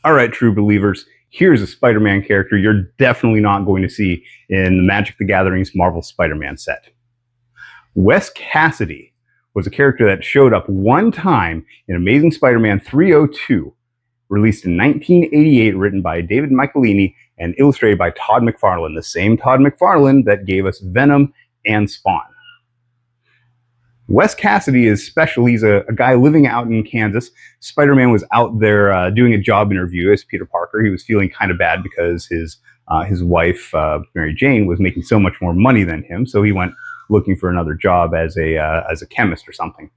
All right, true believers, here's a Spider-Man character you're definitely not going to see in the Magic the Gathering's Marvel Spider-Man set. Wes Cassady was a character that showed up one time in Amazing Spider-Man 302, released in 1988, written by David Michelinie and illustrated by Todd McFarlane, the same Todd McFarlane that gave us Venom and Spawn. Wes Cassady is special. He's a guy living out in Kansas. Spider-Man was out there doing a job interview as Peter Parker. He was feeling kind of bad because his wife, Mary Jane, was making so much more money than him. So he went looking for another job as a chemist or something.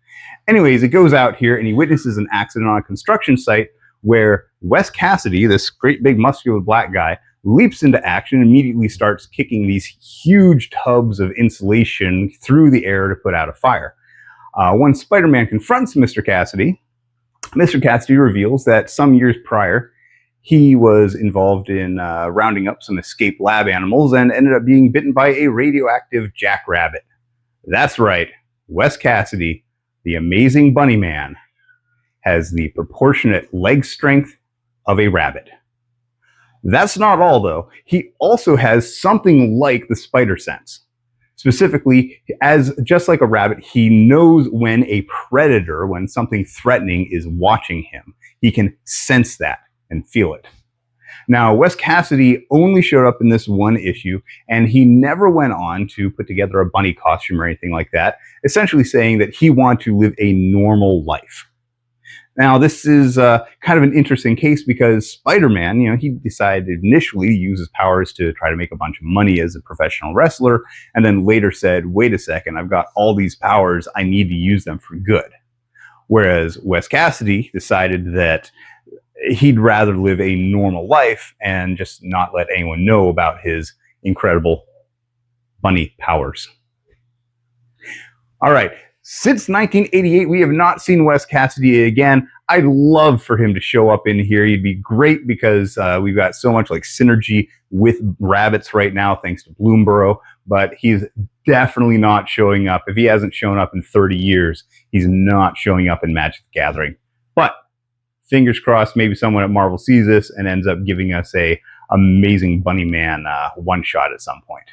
Anyways, it goes out here and he witnesses an accident on a construction site where Wes Cassady, this great big muscular black guy, leaps into action and immediately starts kicking these huge tubs of insulation through the air to put out a fire. When Spider-Man confronts Mr. Cassady reveals that some years prior, he was involved in rounding up some escaped lab animals and ended up being bitten by a radioactive jackrabbit. That's right, Wes Cassady, the amazing bunny man, has the proportionate leg strength of a rabbit. That's not all, though. He also has something like the spider sense. Specifically, as just like a rabbit, he knows when a predator, when something threatening is watching him. He can sense that and feel it. Now, Wes Cassady only showed up in this one issue, and he never went on to put together a bunny costume or anything like that, essentially saying that he wanted to live a normal life. Now, this is kind of an interesting case because Spider-Man, he decided initially to use his powers to try to make a bunch of money as a professional wrestler, and then later said, wait a second, I've got all these powers, I need to use them for good. Whereas Wes Cassady decided that he'd rather live a normal life and just not let anyone know about his incredible bunny powers. All right. Since 1988, we have not seen Wes Cassady again. I'd love for him to show up in here. He'd be great because we've got so much like synergy with rabbits right now, thanks to Bloomborough. But he's definitely not showing up. If he hasn't shown up in 30 years, he's not showing up in Magic the Gathering. But fingers crossed, maybe someone at Marvel sees this and ends up giving us a amazing Bunny Man one shot at some point.